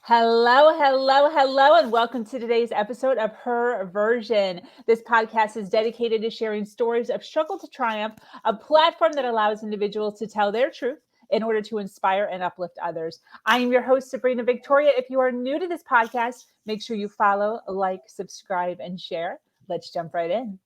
Hello, hello, hello, and welcome to today's episode of Her Version. This podcast is dedicated to sharing stories of struggle to triumph, a platform that allows individuals to tell their truth in order to inspire and uplift others. I am your host, Sabrina Victoria. If you are new to this podcast, make sure you follow, like, subscribe, and share. Let's jump right in.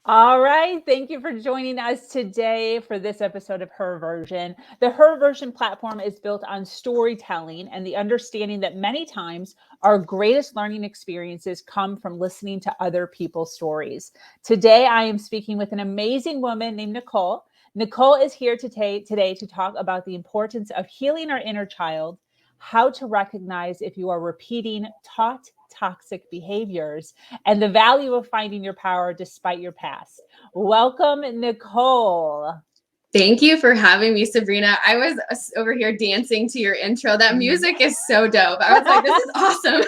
All right. Thank you for joining us today for this episode of Her Version. The Her Version platform is built on storytelling and the understanding that many times our greatest learning experiences come from listening to other people's stories. Today, I am speaking with an amazing woman named Nicole. Nicole is here today to talk about the importance of healing our inner child, how to recognize if you are repeating taught toxic behaviors, and the value of finding your power despite your past. Welcome, Nicole. Thank you for having me, Sabrina. I was over here dancing to your intro. That music is so dope. I was like, this is awesome.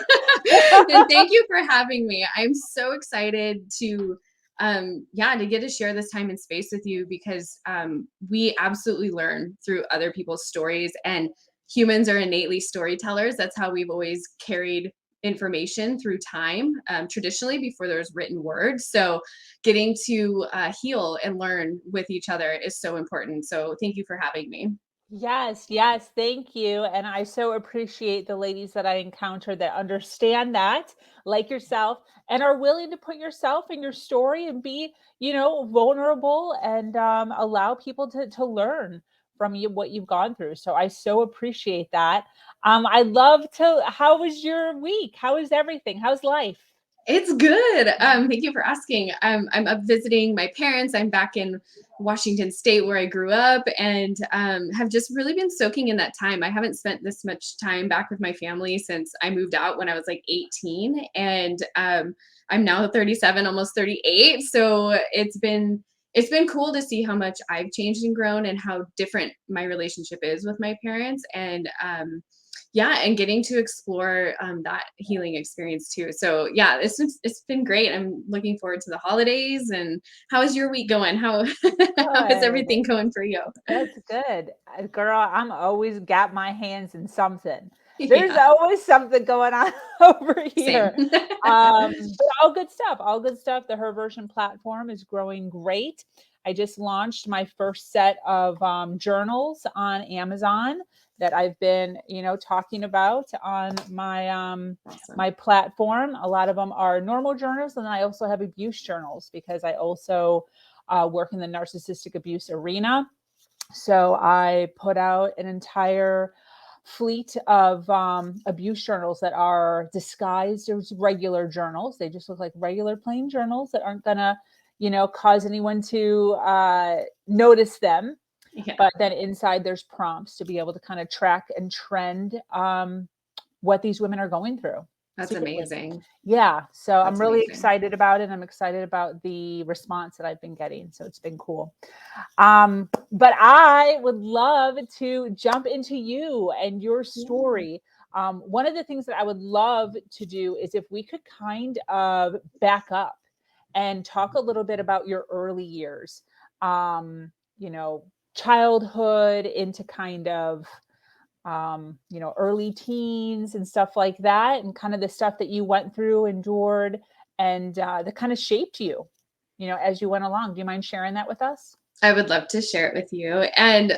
And thank you for having me. I'm so excited to get to share this time and space with you because we absolutely learn through other people's stories, and humans are innately storytellers. That's how we've always carried information through time, traditionally before there was written word. So getting to heal and learn with each other is so important. So thank you for having me. Yes, yes, thank you. And I so appreciate the ladies that I encounter that understand that, like yourself, and are willing to put yourself in your story and be, vulnerable and allow people to learn from you what you've gone through. So I so appreciate that. I love to, how was your week? How is everything? How's life? It's good. Thank you for asking. I'm up visiting my parents. I'm back in Washington State where I grew up, and have just really been soaking in that time. I haven't spent this much time back with my family since I moved out when I was like 18, and I'm now 37, almost 38. So it's been cool to see how much I've changed and grown, and how different my relationship is with my parents, and and getting to explore that healing experience too. So yeah, it's been great. I'm looking forward to the holidays. And how is your week going? How how is Good. everything going for you? That's good. Girl, I'm always got my hands in something. There's Yeah, always something going on over same. here. But all good stuff. All good stuff. The Her Version platform is growing great. I just launched my first set of journals on Amazon that I've been, talking about on Awesome. my platform. A lot of them are normal journals, and then I also have abuse journals because I also work in the narcissistic abuse arena. So I put out an entire fleet of abuse journals that are disguised as regular journals. They just look like regular plain journals that aren't gonna, cause anyone to notice them. Yeah, But then inside there's prompts to be able to kind of track and trend what these women are going through that's secretly. amazing. Yeah, so I'm That's really amazing. excited about it. I'm excited about the response that I've been getting. So it's been cool. But I would love to jump into you and your Yeah. story. One of the things that I would love to do is if we could kind of back up and talk a little bit about your early years, um, you know, childhood into kind of early teens and stuff like that, and kind of the stuff that you went through, endured, and that kind of shaped you, as you went along. Do you mind sharing that with us? I would love to share it with you. And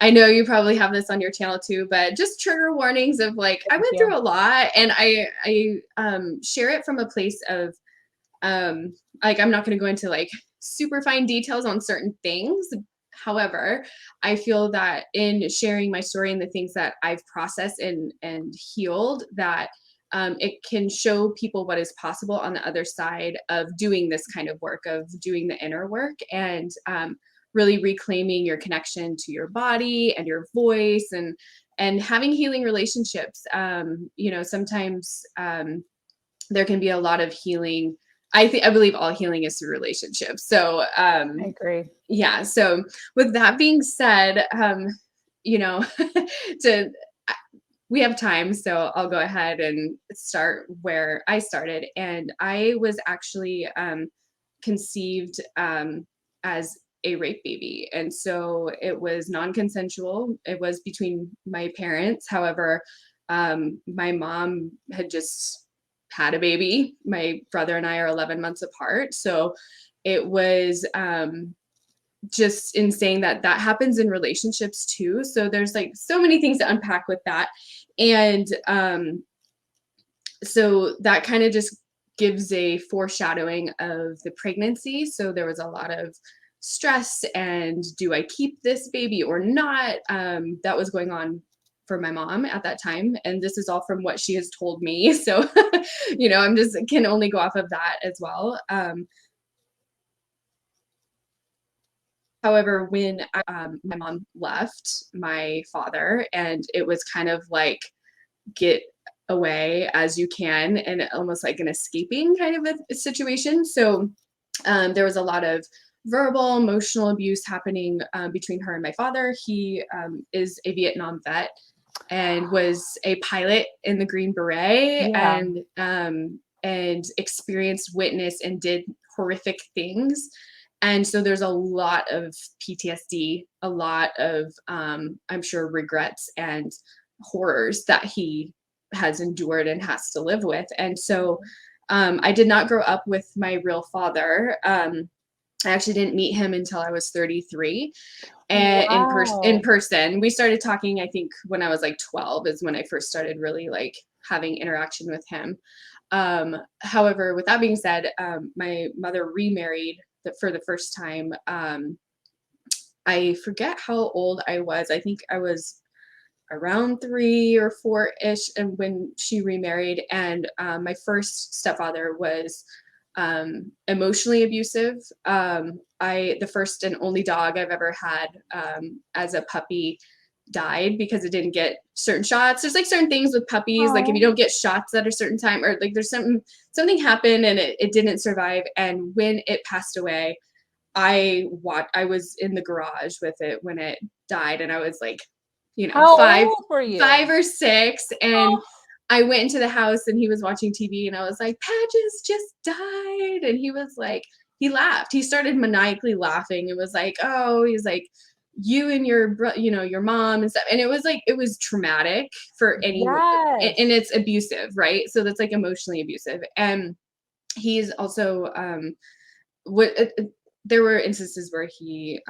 I know you probably have this on your channel too, but just trigger warnings of like I Thank went you. through a lot, and I share it from a place of like I'm not going to go into like super fine details on certain things. However, I feel that in sharing my story and the things that I've processed and healed, that it can show people what is possible on the other side of doing this kind of work, of doing the inner work, and really reclaiming your connection to your body and your voice, and having healing relationships. Sometimes there can be a lot of healing I believe all healing is through relationships. So I agree. yeah. So with that being said, you know, to we have time, so I'll go ahead and start where I started. And I was actually conceived as a rape baby. And so it was non-consensual. It was between my parents. However, my mom had just had a baby. My brother and I are 11 months apart. So it was just in saying that that happens in relationships too. So there's like so many things to unpack with that. And so that kind of just gives a foreshadowing of the pregnancy. So there was a lot of stress and do I keep this baby or not? That was going on for my mom at that time. And this is all from what she has told me. So, I'm just can only go off of that as well. However, when my mom left my father, and it was kind of like, get away as you can, and almost like an escaping kind of a situation. So there was a lot of verbal, emotional abuse happening between her and my father. He is a Vietnam vet and was a pilot in the Green Beret, Yeah. and experienced, witnessed, and did horrific things. And so there's a lot of PTSD, a lot of, I'm sure, regrets and horrors that he has endured and has to live with. And so I did not grow up with my real father. I actually didn't meet him until I was 33. And in Wow. person, we started talking, I think when I was like 12 is when I first started really like having interaction with him. However, with that being said, my mother remarried for the first time. I forget how old I was. I think I was around 3 or 4-ish, and when she remarried. And my first stepfather was emotionally abusive. The first and only dog I've ever had as a puppy died because it didn't get certain shots. There's like certain things with puppies, like if you Oh, don't get shots at a certain time, or like there's something happened and it didn't survive. And when it passed away, I was in the garage with it when it died, and I was like, how five old were you? 5 or 6. And Oh, I went into the house and he was watching TV, and I was like, Patches just died. And he was like, he laughed. He started maniacally laughing and was like, oh, he's like, you and your mom and stuff. And it was like, it was traumatic for anyone. And yes. it's abusive, right? So that's like emotionally abusive. And he's also, what there were instances where he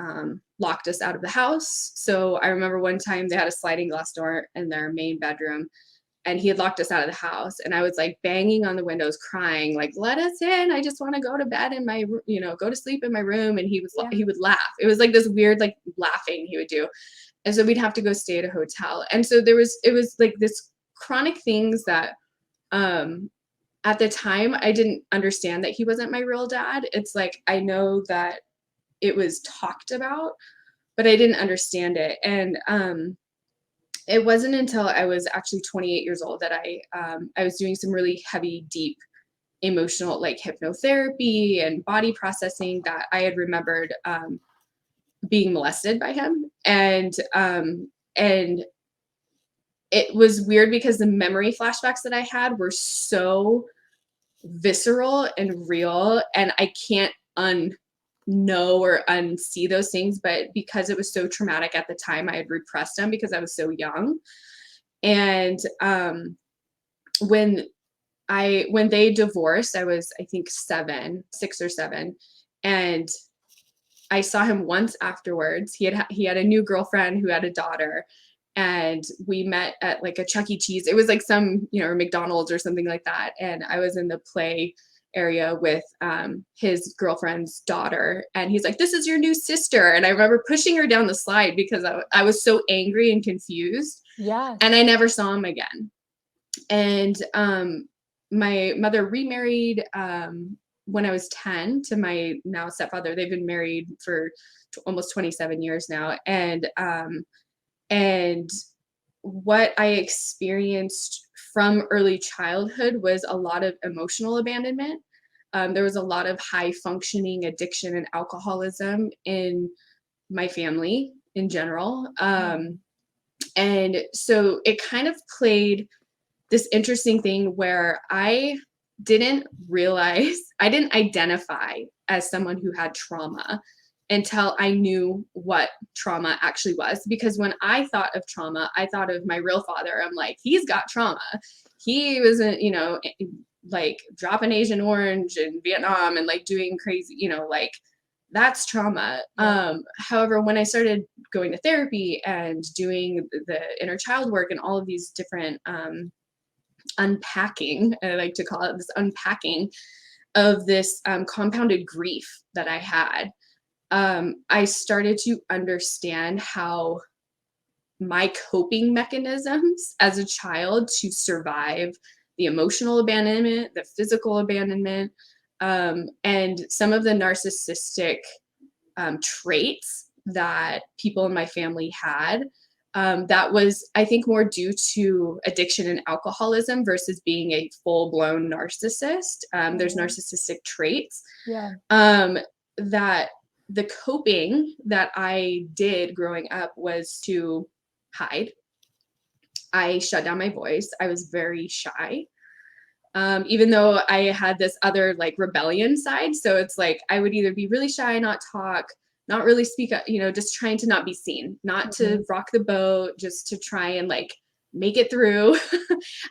locked us out of the house. So I remember one time they had a sliding glass door in their main bedroom, and he had locked us out of the house. And I was like banging on the windows, crying, like, "Let us in! I just want to go to bed in my, go to sleep in my room." And Yeah. he would laugh. It was like this weird like laughing he would do, and so we'd have to go stay at a hotel. And so it was like this chronic things that um at the time, I didn't understand that he wasn't my real dad. It's like, I know that it was talked about, but I didn't understand it. And it wasn't until I was actually 28 years old that I was doing some really heavy, deep emotional, like hypnotherapy and body processing, that I had remembered being molested by him. And it was weird because the memory flashbacks that I had were so visceral and real, and I can't unknow or unsee those things. But because it was so traumatic at the time, I had repressed them because I was so young. And when when they divorced, I was, I think, 6 or 7. And I saw him once afterwards. He had a new girlfriend who had a daughter, and we met at like a Chuck E. Cheese. It was like some, or McDonald's or something like that. And I was in the play area with his girlfriend's daughter, and he's like, "This is your new sister." And I remember pushing her down the slide because I was so angry and confused, and I Yes. never saw him again. And my mother remarried when I was 10 to my now stepfather. They've been married for almost 27 years now. And what I experienced from early childhood was a lot of emotional abandonment. there was a lot of high functioning addiction and alcoholism in my family in general. And so it kind of played this interesting thing where I didn't identify as someone who had trauma until I knew what trauma actually was. Because when I thought of trauma, I thought of my real father. I'm like, he's got trauma. He wasn't, like dropping Agent Orange in Vietnam and like doing crazy, like that's trauma. However, when I started going to therapy and doing the inner child work and all of these different unpacking, I like to call it this unpacking of this compounded grief that I had, I started to understand how my coping mechanisms as a child to survive the emotional abandonment, the physical abandonment, and some of the narcissistic traits that people in my family had. That was, I think, more due to addiction and alcoholism versus being a full-blown narcissist. There's narcissistic traits. That the coping that I did growing up was to hide. I shut down my voice. I was very shy. Even though I had this other like rebellion side. So it's like I would either be really shy, not talk, not really speak up, just trying to not be seen, not to rock the boat, just to try and like make it through.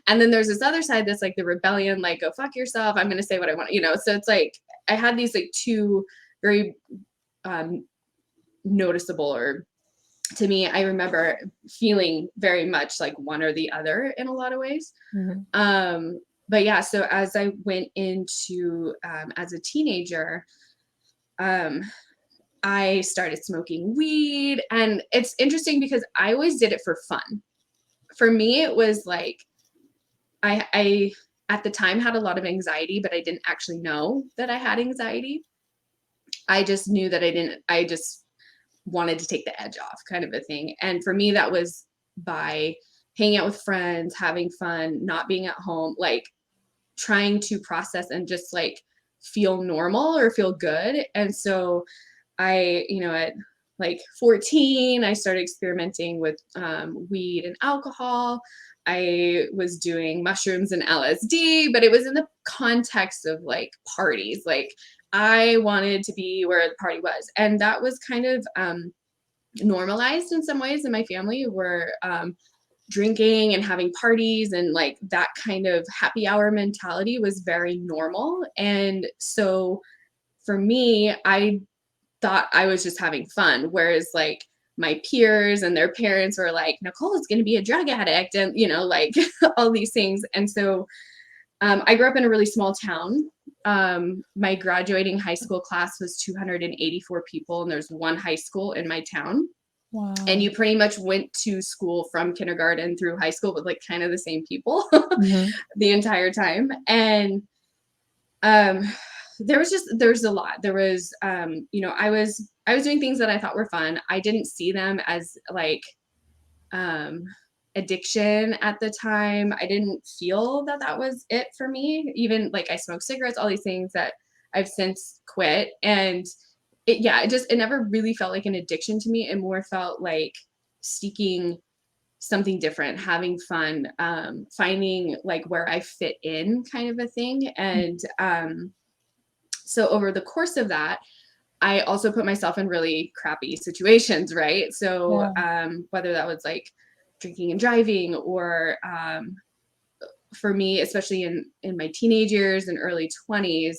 And then there's this other side that's like the rebellion, like go fuck yourself. I'm going to say what I want, So it's like I had these like two very noticeable, or to me, I remember feeling very much like one or the other in a lot of ways. But yeah, so as I went into as a teenager, I started smoking weed. And it's interesting because I always did it for fun. For me, it was like I at the time had a lot of anxiety, but I didn't actually know that I had anxiety. I just knew that I just wanted to take the edge off, kind of a thing. And for me, that was by hanging out with friends, having fun, not being at home, like trying to process and just like feel normal or feel good. And so I, at like 14, I started experimenting with weed and alcohol. I was doing mushrooms and LSD, but it was in the context of like parties. Like I wanted to be where the party was. And that was kind of normalized in some ways in my family, where drinking and having parties and like that kind of happy hour mentality was very normal. And so for me, I thought I was just having fun. Whereas like my peers and their parents were like, Nicole is going to be a drug addict and, like all these things. And so I grew up in a really small town. My graduating high school class was 284 people, and there's one high school in my town. Wow. And you pretty much went to school from kindergarten through high school with like kind of the same people the entire time. And there's a lot. There was, I was doing things that I thought were fun. I didn't see them as like addiction at the time. I didn't feel that was it for me. Even like I smoked cigarettes, all these things that I've since quit. And it never really felt like an addiction to me. It more felt like seeking something different, having fun, finding like where I fit in, kind of a thing. And so over the course of that, I also put myself in really crappy situations, right? So whether that was like drinking and driving, or for me, especially in my teenage years and early 20s,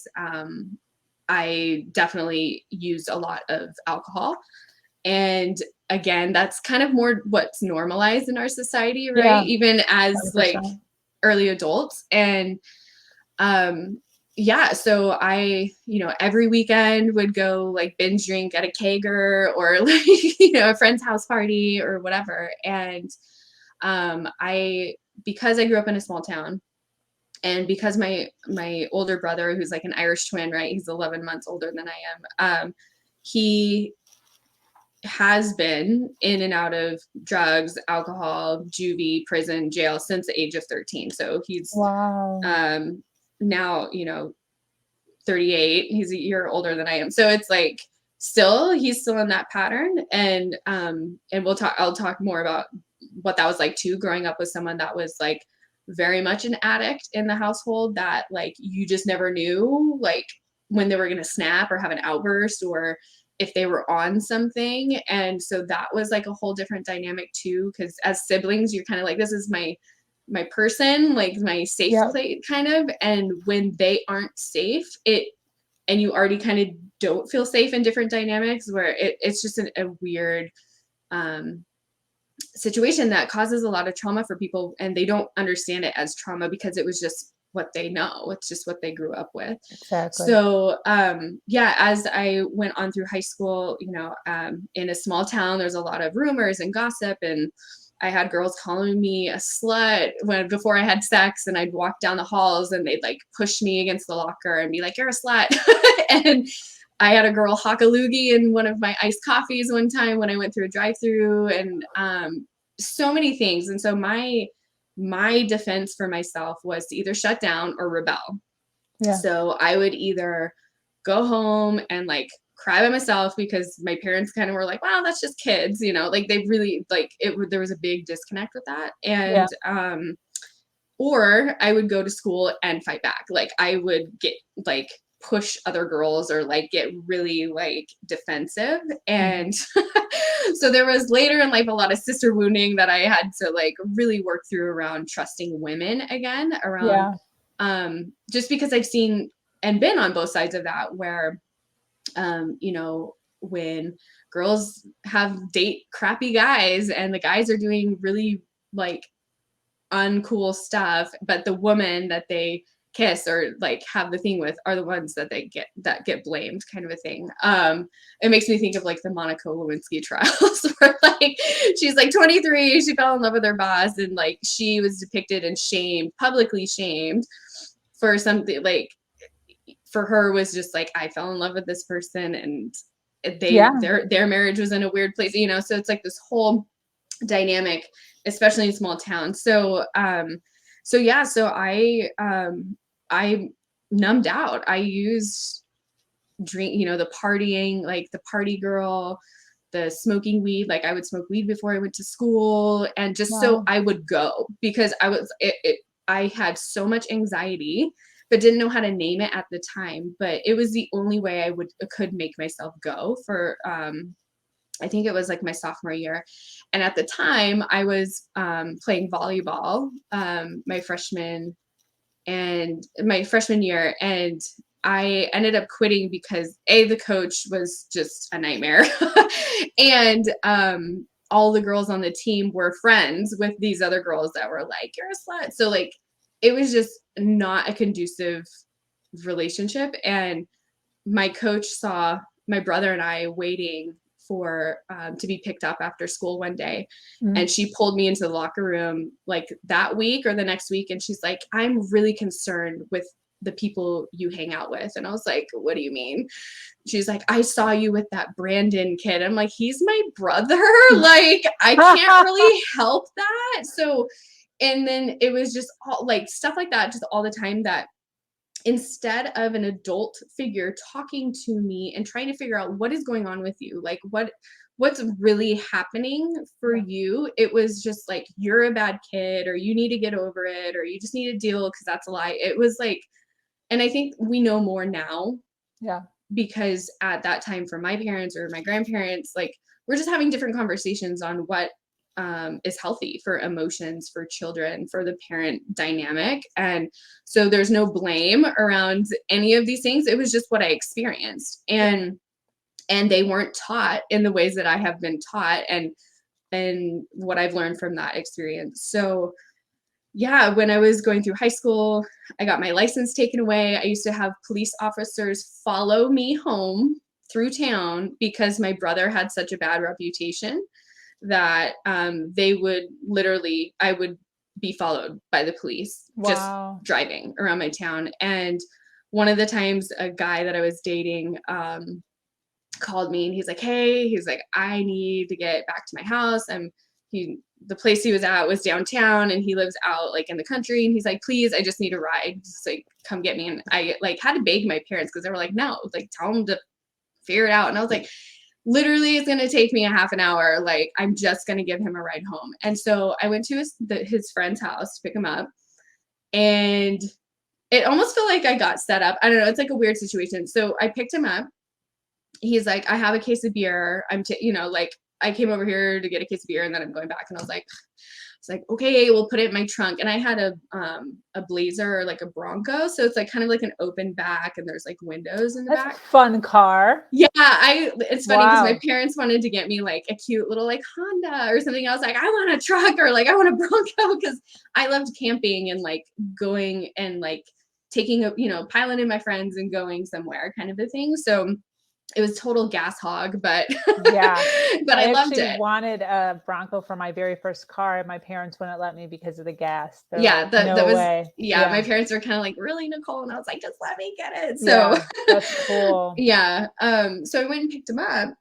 I definitely used a lot of alcohol. And again, that's kind of more what's normalized in our society, right? Even as 100%. Like early adults. And so I, every weekend would go like binge drink at a kegger or like, a friend's house party or whatever. And because I grew up in a small town, and because my older brother, who's like an Irish twin, right? He's 11 months older than I am. He has been in and out of drugs, alcohol, juvie, prison, jail since the age of 13. So he's now, 38. He's a year older than I am. So it's like he's still in that pattern. And I'll talk more about what that was like too, growing up with someone that was like very much an addict in the household, that like you just never knew like when they were going to snap or have an outburst, or if they were on something. And so that was like a whole different dynamic too, because as siblings, you're kind of like, this is my person, like my safe place kind of. And when they aren't safe, and you already kind of don't feel safe in different dynamics, where it's just a weird situation that causes a lot of trauma for people, and they don't understand it as trauma because it was just what they know. It's just what they grew up with. Exactly. So, as I went on through high school, in a small town, there's a lot of rumors and gossip, and I had girls calling me a slut before I had sex, and I'd walk down the halls and they'd like push me against the locker and be like, "You're a slut." And I had a girl hawk a loogie in one of my iced coffees one time when I went through a drive-through, and so many things. And so my defense for myself was to either shut down or rebel. Yeah. So I would either go home and like cry by myself, because my parents kind of were like, wow, that's just kids, like they really like it. There was a big disconnect with that. And or I would go to school and fight back. Like I would get like push other girls or like get really like defensive. And so there was later in life a lot of sister wounding that I had to like really work through around trusting women again, around just because I've seen and been on both sides of that, where when girls date crappy guys and the guys are doing really like uncool stuff, but the woman that they kiss or like have the thing with are the ones that get blamed, kind of a thing. It makes me think of like the Monica Lewinsky trials where like she's like 23, she fell in love with her boss, and like she was depicted and publicly shamed for something. Like for her was just like, I fell in love with this person, and their marriage was in a weird place, so it's like this whole dynamic, especially in small towns. So I numbed out. I used drink, the partying, like the party girl, the smoking weed. Like I would smoke weed before I went to school, and just so I would go, because I had so much anxiety, but didn't know how to name it at the time. But it was the only way I could make myself go for, I think it was like my sophomore year. And at the time I was playing volleyball my freshman year. And I ended up quitting because the coach was just a nightmare. And all the girls on the team were friends with these other girls that were like, you're a slut. So like, it was just not a conducive relationship. And my coach saw my brother and I waiting for to be picked up after school one day. And she pulled me into the locker room like that week or the next week. And she's like, I'm really concerned with the people you hang out with. And I was like, what do you mean? She's like, I saw you with that Brandon kid. I'm like, he's my brother. Like, I can't really help that. So, and then it was just all, like stuff like that, just all the time, that instead of an adult figure talking to me and trying to figure out what is going on with you, like what's really happening for you, it was just like, you're a bad kid, or you need to get over it, or you just need to deal, because that's a lie. It was like, and I think we know more now. Yeah. Because at that time, for my parents or my grandparents, like we're just having different conversations on what is healthy for emotions, for children, for the parent dynamic. And so there's no blame around any of these things. It was just what I experienced. And they weren't taught in the ways that I have been taught, and what I've learned from that experience. So yeah, when I was going through high school, I got my license taken away. I used to have police officers follow me home through town because my brother had such a bad reputation that they would literally, I would be followed by the police just driving around my town. And one of the times, a guy that I was dating called me, and he's like, hey, he's like, I need to get back to my house. I'm the place he was at was downtown, and he lives out like in the country, and he's like, please, I just need a ride, just like come get me. And I like had to beg my parents because they were like, no, like tell him to figure it out. And I was like, literally it's going to take me a half an hour, like I'm just going to give him a ride home. And so I went to his friend's house to pick him up, and it almost felt like I got set up. I don't know, it's like a weird situation. So I picked him up. He's like, I have a case of beer, like I came over here to get a case of beer and then I'm going back. And I was like, okay, we'll put it in my trunk. And I had a Blazer, or like a Bronco. So it's like kind of like an open back, and there's like windows in the That's back. a fun car. Yeah, it's funny because Wow. my parents wanted to get me like a cute little like Honda or something. I was like, I want a truck, or like I want a Bronco, because I loved camping and like going and like taking piloting my friends and going somewhere kind of a thing. So it was total gas hog, but Yeah. but I loved actually it. wanted a Bronco for my very first car, and my parents wouldn't let me because of the gas. They're Yeah, like, that no was way. my parents were kind of like, really, Nicole? And I was like, just let me get it. So Yeah, that's cool. yeah. So I went and picked him up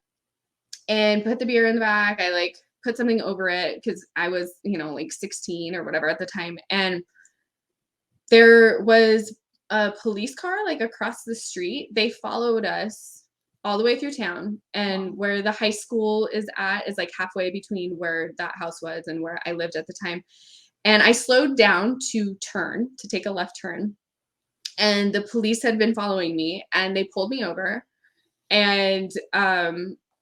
and put the beer in the back. I like put something over it because I was, like 16 or whatever at the time. And there was a police car like across the street. They followed us all the way through town, and where the high school is at is like halfway between where that house was and where I lived at the time. And I slowed down to take a left turn, and the police had been following me, and they pulled me over, and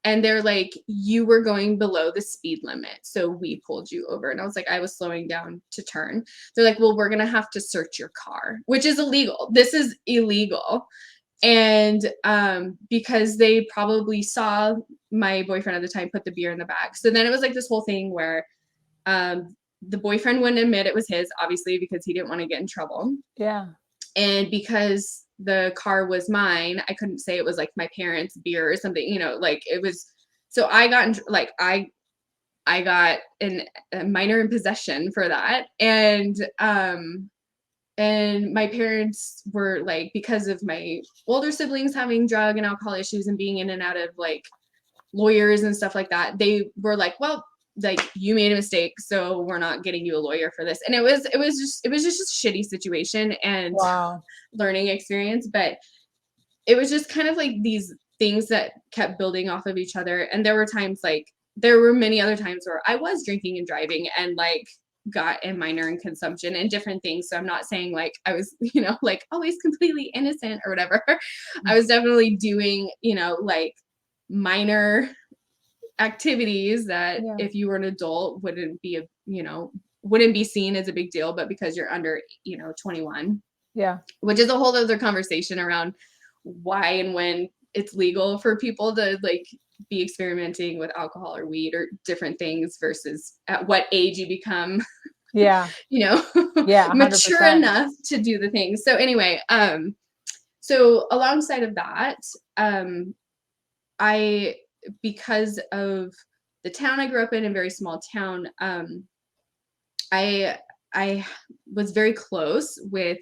they're like, you were going below the speed limit, so we pulled you over. And I was like, I was slowing down to turn. They're like, well, we're gonna have to search your car, which is illegal. This is illegal. And because they probably saw my boyfriend at the time put the beer in the bag. So then it was like this whole thing where the boyfriend wouldn't admit it was his, obviously, because he didn't want to get in trouble. Yeah. And because the car was mine, I couldn't say it was like my parents' beer or something, like it was. So I got I got a minor in possession for that. And my parents were like, because of my older siblings having drug and alcohol issues and being in and out of like lawyers and stuff like that, they were like, well, like you made a mistake, so we're not getting you a lawyer for this. And it was just a shitty situation and learning experience. But it was just kind of like these things that kept building off of each other. And there were many other times where I was drinking and driving and like got a minor in consumption and different things. So I'm not saying like I was, like always completely innocent or whatever. I was definitely doing, like minor activities that if you were an adult wouldn't be seen as a big deal, but because you're under 21, which is a whole other conversation around why and when it's legal for people to like be experimenting with alcohol or weed or different things versus at what age you become mature enough to do the things. So anyway, so alongside of that, because of the town I grew up in, a very small town, I was very close with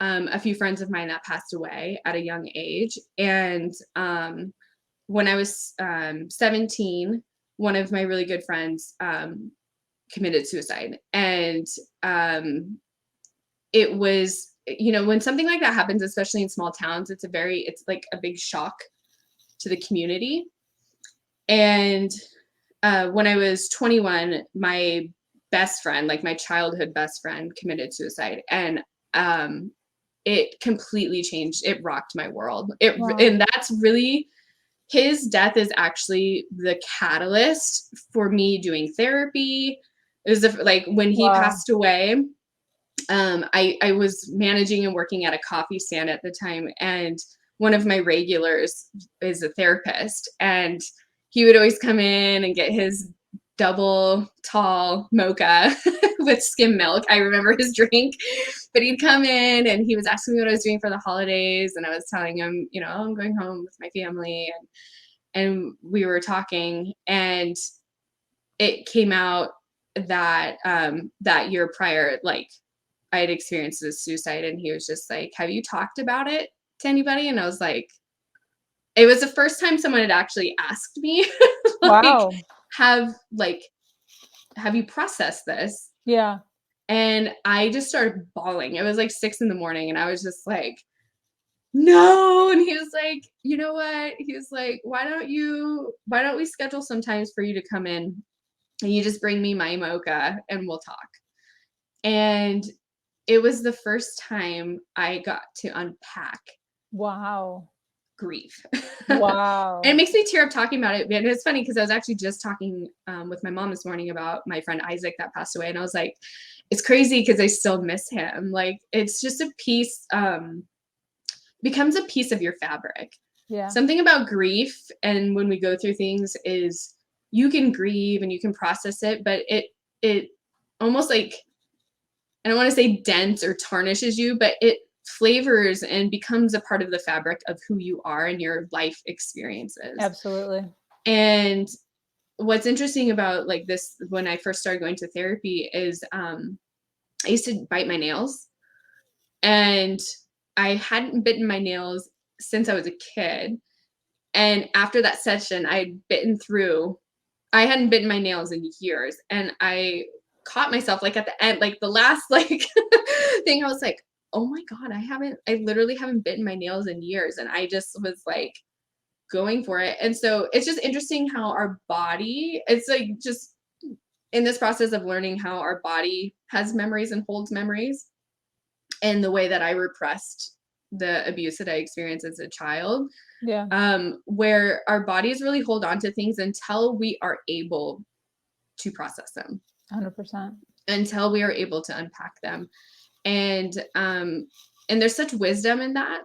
a few friends of mine that passed away at a young age. And when I was 17, one of my really good friends committed suicide. And it was, when something like that happens, especially in small towns, it's like a big shock to the community. And when I was 21, my best friend, like my childhood best friend, committed suicide. And it completely changed. It rocked my world. And that's really, his death is actually the catalyst for me doing therapy. It was like when he passed away, I was managing and working at a coffee stand at the time. And one of my regulars is a therapist, and he would always come in and get his double tall mocha with skim milk. I remember his drink, but he'd come in and he was asking me what I was doing for the holidays. And I was telling him, I'm going home with my family, and we were talking, and it came out that that year prior, like I had experienced a suicide, and he was just like, have you talked about it to anybody? And I was like, it was the first time someone had actually asked me, like, have you processed this? Yeah. And I just started bawling. It was like 6 in the morning, and I was just like, no. And he was like, you know what? He was like, why don't we schedule some times for you to come in and you just bring me my mocha and we'll talk. And it was the first time I got to unpack Wow. grief. And it Wow. makes me tear up talking about it. And it's funny because I was actually just talking with my mom this morning about my friend Isaac that passed away. And I was like, it's crazy because I still miss him. Like, it's just a piece, becomes a piece of your fabric. Yeah. Something about grief and when we go through things is you can grieve and you can process it, but it almost like, I don't want to say dents or tarnishes you, but it flavors and becomes a part of the fabric of who you are and your life experiences. Absolutely. And what's interesting about like this, when I first started going to therapy, is I used to bite my nails, and I hadn't bitten my nails since I was a kid. And after that session, I hadn't bitten my nails in years. And I caught myself like at the end, like the last like thing, I was like, oh my God, I literally haven't bitten my nails in years. And I just was like going for it. And so it's just interesting how our body, it's like just in this process of learning how our body has memories and holds memories, and the way that I repressed the abuse that I experienced as a child, Yeah. where our bodies really hold on to things until we are able to process them, 100%. until we are able to unpack them. And there's such wisdom in that,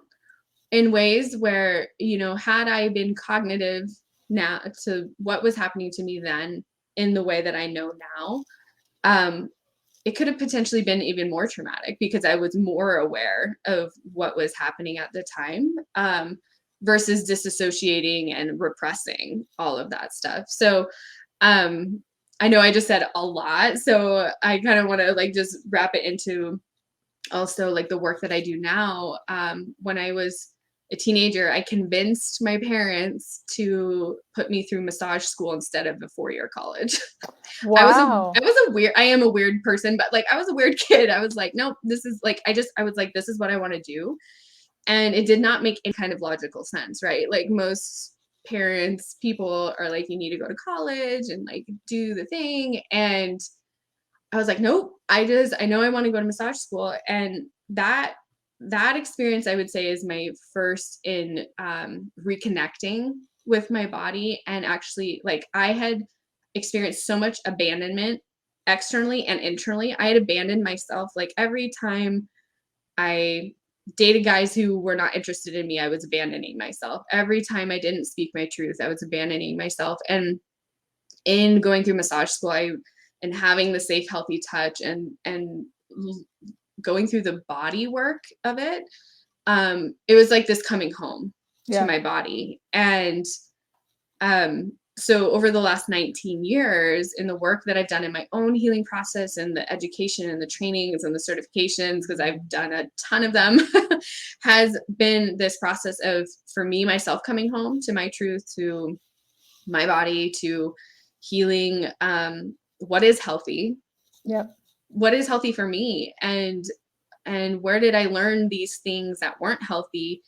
in ways where, you know, had I been cognitive now to what was happening to me then in the way that I know now, it could have potentially been even more traumatic because I was more aware of what was happening at the time, versus disassociating and repressing all of that stuff. So I know I just said a lot, so I kind of want to like just wrap it into also like the work that I do now. When I was a teenager, I convinced my parents to put me through massage school instead of a 4-year college. Wow. I am a weird person, but like I was a weird kid. I was like, nope, this is like, I was like, this is what I want to do. And it did not make any kind of logical sense, right? Like most parents, people are like, you need to go to college and like do the thing. And I was like, nope, I know I want to go to massage school. And that experience, I would say, is my first in reconnecting with my body. And actually, like, I had experienced so much abandonment externally and internally. I had abandoned myself. Like, every time I dated guys who were not interested in me, I was abandoning myself. Every time I didn't speak my truth, I was abandoning myself. And in going through massage school, and having the safe, healthy touch and going through the body work of it, it was like this coming home to Yeah. my body. And so over the last 19 years, in the work that I've done in my own healing process and the education and the trainings and the certifications, because I've done a ton of them, has been this process of, for me, myself coming home to my truth, to my body, to healing what is healthy, Yeah. what is healthy for me, and where did I learn these things that weren't healthy,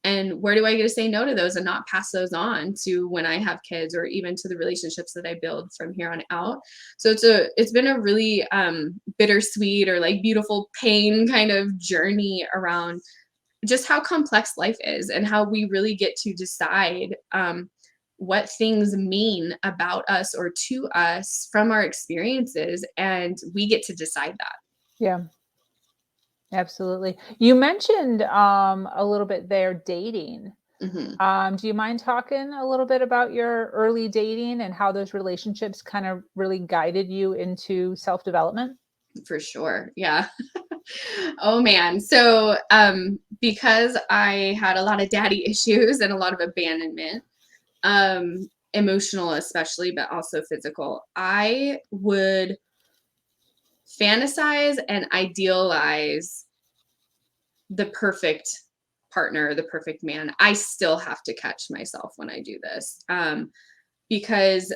and where do I get to say no to those and not pass those on to when I have kids, or even to the relationships that I build from here on out. So it's been a really bittersweet or like beautiful pain kind of journey around just how complex life is and how we really get to decide what things mean about us or to us from our experiences, and we get to decide that. Yeah. Absolutely. You mentioned a little bit there dating. Hmm. Do you mind talking a little bit about your early dating and how those relationships kind of really guided you into self-development? For sure. Yeah. Oh man. So because I had a lot of daddy issues and a lot of abandonment, emotional especially, but also physical, I would fantasize and idealize the perfect partner, the perfect man. I still have to catch myself when I do this, because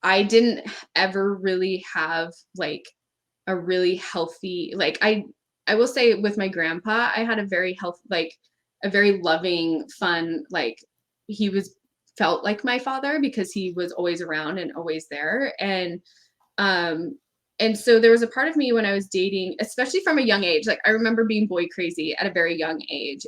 I didn't ever really have like a really healthy, like I will say with my grandpa, I had a very like a very loving, fun, like he was felt like my father because he was always around and always there. Um and so there was a part of me when I was dating, especially from a young age, like I remember being boy crazy at a very young age.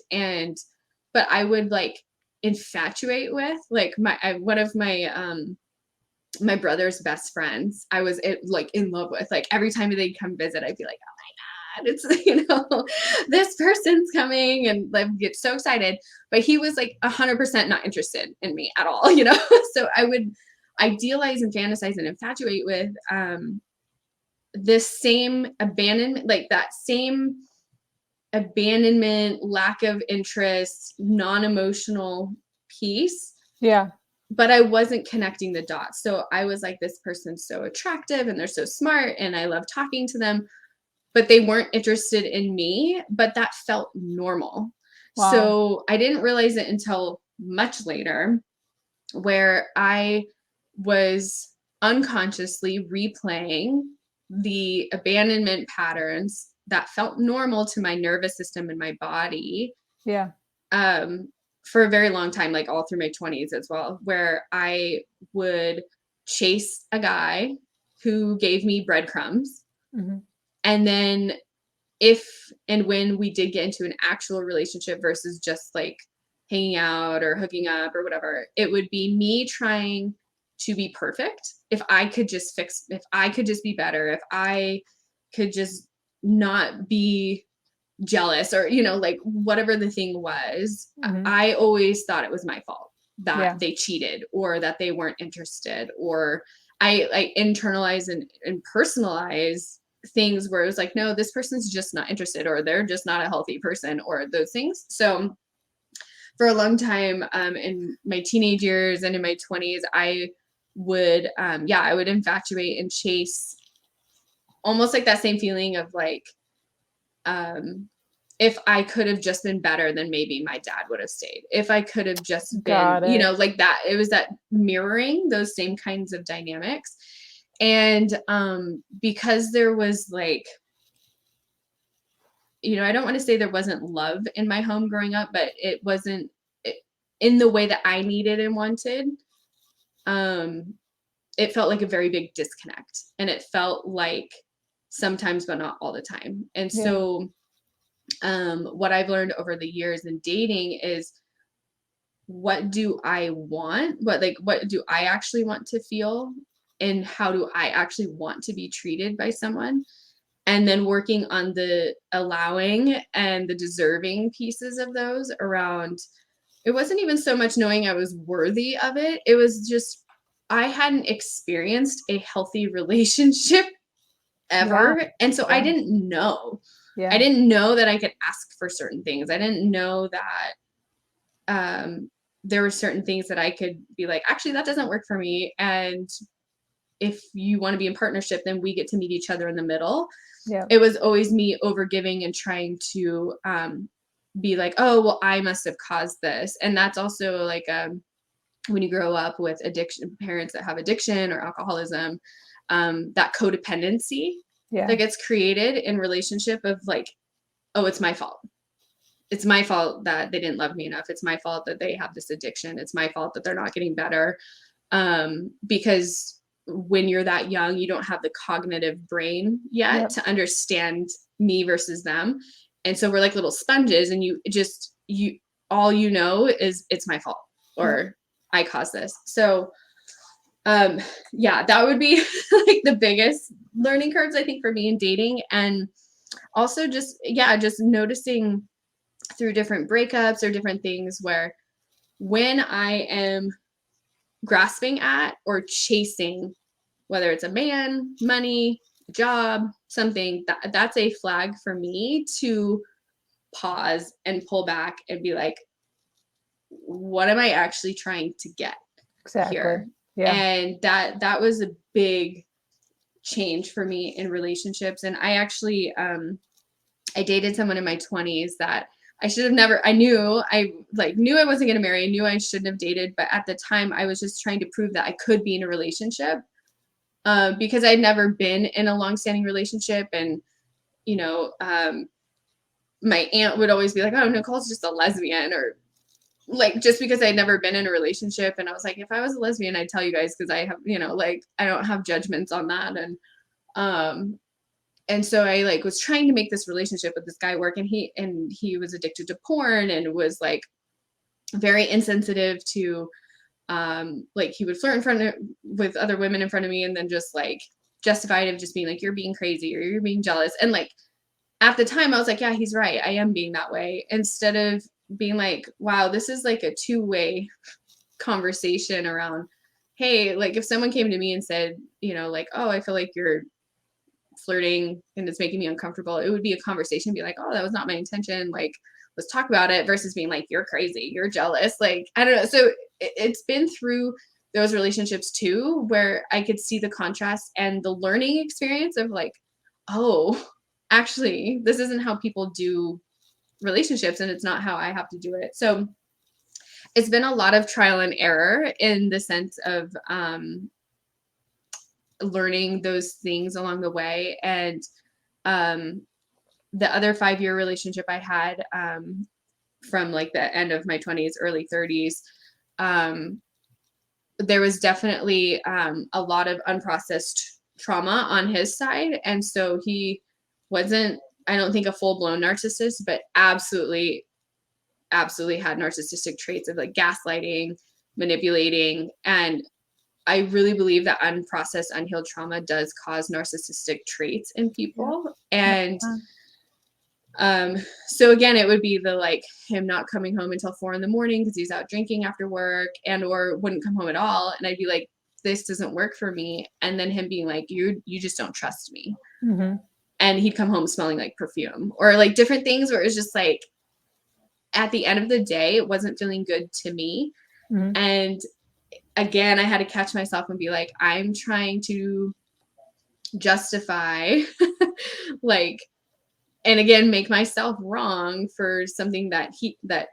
But I would like infatuate with like one of my brother's best friends. I was like in love with, like every time they'd come visit, I'd be like, oh my God, it's, this person's coming, and like get so excited. But he was like 100% not interested in me at all, So I would idealize and fantasize and infatuate with this same abandonment, like that same abandonment, lack of interest, non-emotional piece. Yeah. But I wasn't connecting the dots. So I was like, this person's so attractive and they're so smart and I love talking to them, but they weren't interested in me, but that felt normal. Wow. So I didn't realize it until much later, where I was unconsciously replaying the abandonment patterns that felt normal to my nervous system and my body. Yeah. For a very long time, like all through my 20s as well, where I would chase a guy who gave me breadcrumbs. Mm-hmm. And then if and when we did get into an actual relationship versus just like hanging out or hooking up or whatever, it would be me trying to be perfect. If I could just be better, if I could just not be jealous or like whatever the thing was. Mm-hmm. I always thought it was my fault that Yeah. they cheated or that they weren't interested, or I internalize and personalize things where it was like, no, this person's just not interested, or they're just not a healthy person, or those things. So for a long time, in my teenage years and in my 20s, I would infatuate and chase, almost like that same feeling of like, if I could have just been better, then maybe my dad would have stayed. If I could have just been, like that, it was that mirroring those same kinds of dynamics. And because there was like, I don't want to say there wasn't love in my home growing up, but it wasn't in the way that I needed and wanted. It felt like a very big disconnect, and it felt like sometimes, but not all the time. And so what I've learned over the years in dating is, what do I want? What do I actually want to feel? And how do I actually want to be treated by someone? And then working on the allowing and the deserving pieces of those around. It wasn't even so much knowing I was worthy of it. It was just, I hadn't experienced a healthy relationship ever. Yeah. And so I didn't know. Yeah. I didn't know that I could ask for certain things. I didn't know that there were certain things that I could be like, actually, that doesn't work for me. And if you want to be in partnership, then we get to meet each other in the middle. Yeah. It was always me overgiving and trying to be like, oh, well, I must have caused this. And that's also like when you grow up with addiction, parents that have addiction or alcoholism, that codependency that gets created in relationship of like, oh, it's my fault. It's my fault that they didn't love me enough. It's my fault that they have this addiction. It's my fault that they're not getting better. Because when you're that young, you don't have the cognitive brain yet to understand me versus them. And so we're like little sponges, and all is it's my fault, or I caused this. So that would be like the biggest learning curves, I think, for me in dating. And also just noticing through different breakups or different things where when I am grasping at or chasing, whether it's a man, money, job, something, that's a flag for me to pause and pull back and be like, what am I actually trying to get here? Yeah. And that was a big change for me in relationships. And I actually I dated someone in my 20s that I should have never, I knew I wasn't going to marry. I knew I shouldn't have dated. But at the time I was just trying to prove that I could be in a relationship because I'd never been in a long-standing relationship. And, you know, my aunt would always be like, oh, Nicole's just a lesbian, or like, just because I'd never been in a relationship. And I was like, if I was a lesbian, I'd tell you guys, because I have, you know, like, I don't have judgments on that. And so I like was trying to make this relationship with this guy work, and he was addicted to porn and was like very insensitive to like he would flirt with other women in front of me, and then just like justified of just being like, you're being crazy or you're being jealous. And like at the time I was like, yeah, he's right, I am being that way, instead of being like, wow, this is like a two-way conversation around, hey, like if someone came to me and said, you know, like, oh, I feel like you're flirting and it's making me uncomfortable, it would be a conversation, be like, oh, that was not my intention, like let's talk about it, versus being like, you're crazy, you're jealous, like I don't know. So it's been through those relationships too, where I could see the contrast and the learning experience of like, oh, actually this isn't how people do relationships, and it's not how I have to do it. So it's been a lot of trial and error in the sense of learning those things along the way. And the other 5-year relationship I had from like the end of my 20s, early 30s, there was definitely a lot of unprocessed trauma on his side. And so he wasn't, I don't think, a full-blown narcissist, but absolutely had narcissistic traits of like gaslighting, manipulating. And I really believe that unprocessed, unhealed trauma does cause narcissistic traits in people. And so again, it would be the like him not coming home until 4 a.m. because he's out drinking after work, and or wouldn't come home at all. And I'd be like, this doesn't work for me. And then him being like, you just don't trust me. Mm-hmm. And he'd come home smelling like perfume, or like different things where it was just like, at the end of the day, it wasn't feeling good to me. Mm-hmm. And again, I had to catch myself and be like, I'm trying to justify like, and again, make myself wrong for something that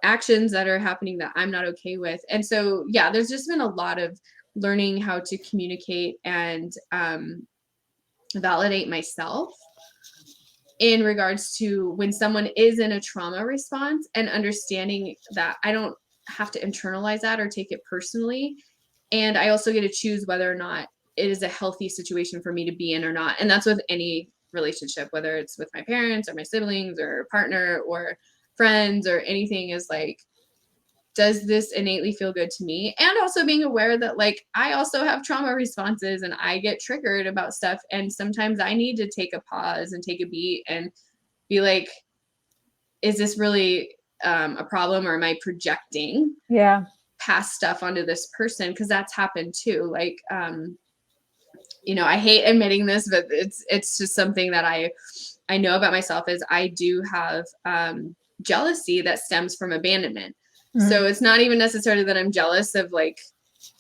actions that are happening that I'm not okay with. And so, yeah, there's just been a lot of learning how to communicate and validate myself in regards to when someone is in a trauma response, and understanding that I don't have to internalize that or take it personally. And I also get to choose whether or not it is a healthy situation for me to be in or not. And that's with any relationship, whether it's with my parents or my siblings or partner or friends or anything, is like, does this innately feel good to me? And also being aware that like I also have trauma responses and I get triggered about stuff. And sometimes I need to take a pause and take a beat and be like, is this really a problem, or am I projecting past stuff onto this person? Because that's happened too. Like, you know, I hate admitting this, but it's just something that I know about myself, is I do have jealousy that stems from abandonment. Mm-hmm. So it's not even necessarily that I'm jealous of like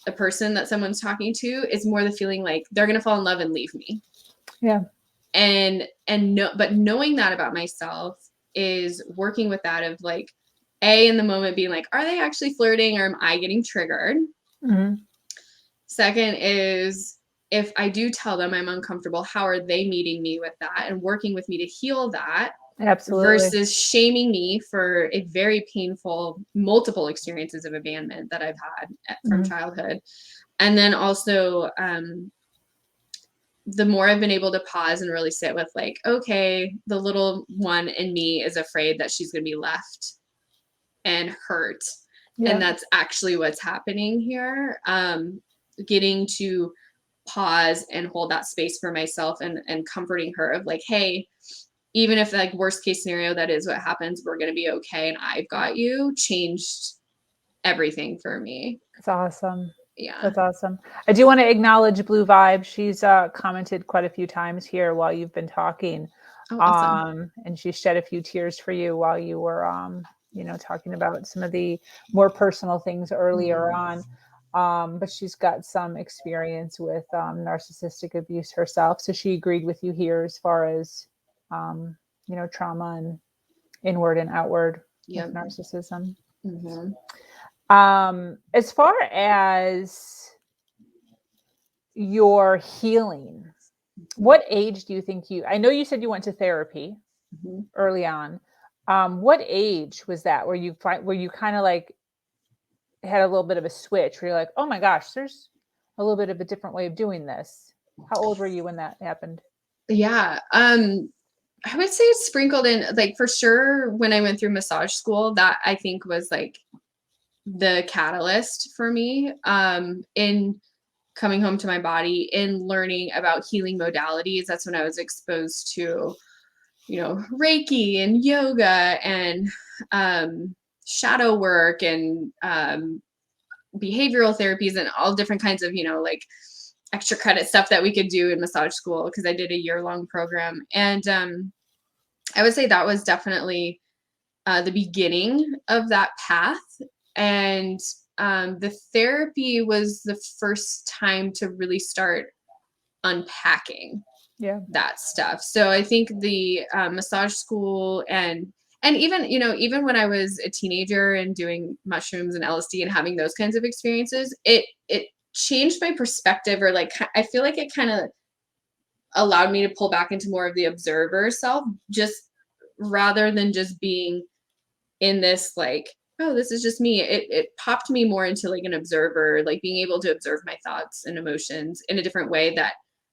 a person that someone's talking to. It's more the feeling like they're going to fall in love and leave me. Yeah. But knowing that about myself is working with that of like, in the moment being like, are they actually flirting, or am I getting triggered? Mm-hmm. Second is, if I do tell them I'm uncomfortable, how are they meeting me with that and working with me to heal that? Absolutely. Versus shaming me for a very painful, multiple experiences of abandonment that I've had from childhood. And then also, the more I've been able to pause and really sit with like, okay, the little one in me is afraid that she's going to be left and hurt. Yeah. And that's actually what's happening here. Getting to pause and hold that space for myself, and comforting her of like, hey, even if like worst case scenario, that is what happens, we're going to be okay. And I've got you, changed everything for me. That's awesome. Yeah. That's awesome. I do want to acknowledge Blue Vibe. She's commented quite a few times here while you've been talking. Oh, awesome. And she shed a few tears for you while you were, you know, talking about some of the more personal things earlier on. But she's got some experience with narcissistic abuse herself. So she agreed with you here as far as, you know, trauma and inward and outward with narcissism. Mm-hmm. As far as, your healing, what age do you think I know you said you went to therapy early on. What age was that where you kind of like had a little bit of a switch where you're like, oh my gosh, there's a little bit of a different way of doing this? How old were you when that happened? Yeah. I would say it's sprinkled in, like, for sure when I went through massage school, that I think was like the catalyst for me, in coming home to my body, in learning about healing modalities. That's when I was exposed to, Reiki and yoga and shadow work and behavioral therapies and all different kinds of, like extra credit stuff that we could do in massage school, because I did a year-long program. And I would say that was definitely the beginning of that path. And the therapy was the first time to really start unpacking that stuff. So I think the massage school and even when I was a teenager and doing mushrooms and LSD and having those kinds of experiences, it changed my perspective, or like I feel like it kind of allowed me to pull back into more of the observer self, just rather than just being in this like, oh, this is just me. It popped me more into like an observer, like being able to observe my thoughts and emotions in a different way that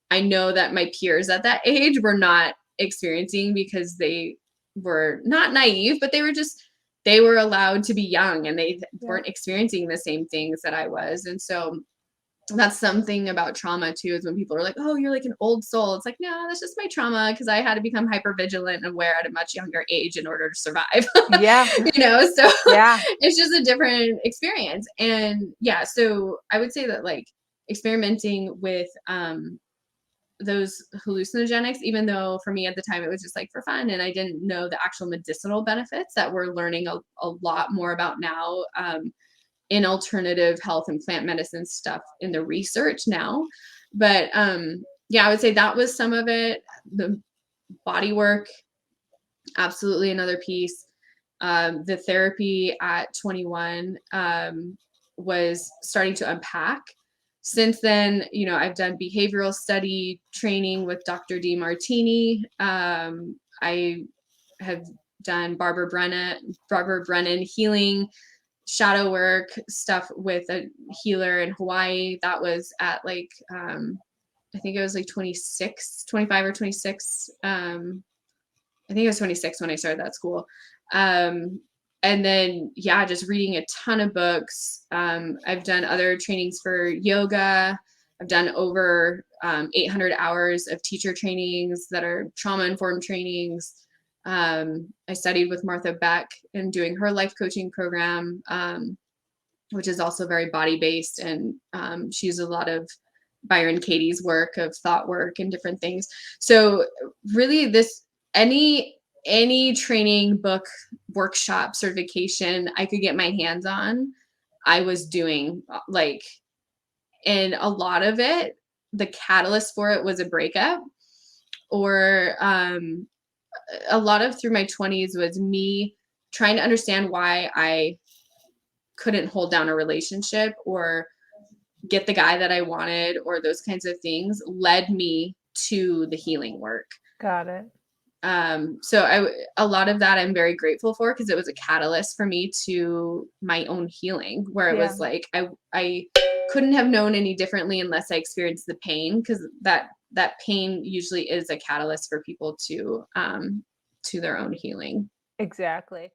I know that my peers at that age were not experiencing, because they were not naive, but they were allowed to be young, and they weren't experiencing the same things that I was. And so that's something about trauma too, is when people are like, oh, you're like an old soul. It's like, no, that's just my trauma, because I had to become hyper vigilant and aware at a much younger age in order to survive. Yeah. So yeah, it's just a different experience. And yeah, so I would say that like experimenting with those hallucinogenics, even though for me at the time it was just like for fun and I didn't know the actual medicinal benefits that we're learning a lot more about now, in alternative health and plant medicine stuff in the research now. But yeah, I would say that was some of it. The body work, absolutely another piece. The therapy at 21 was starting to unpack. Since then, I've done behavioral study training with Dr. Martini. I have done Barbara Brennan healing, shadow work stuff with a healer in Hawaii. That was at like, I think it was like 25 or 26. I think it was 26 when I started that school. And then, yeah, just reading a ton of books. I've done other trainings for yoga. I've done over 800 hours of teacher trainings that are trauma-informed trainings. I studied with Martha Beck and doing her life coaching program, which is also very body-based. And she uses a lot of Byron Katie's work of thought work and different things. So really any training, book, workshop, certification I could get my hands on, I was doing, like, and a lot of it, the catalyst for it was a breakup, or a lot of through my 20s was me trying to understand why I couldn't hold down a relationship or get the guy that I wanted, or those kinds of things led me to the healing work. Got it. So a lot of that I'm very grateful for, because it was a catalyst for me to my own healing, where it was like I couldn't have known any differently unless I experienced the pain, because that pain usually is a catalyst for people to their own healing. Exactly.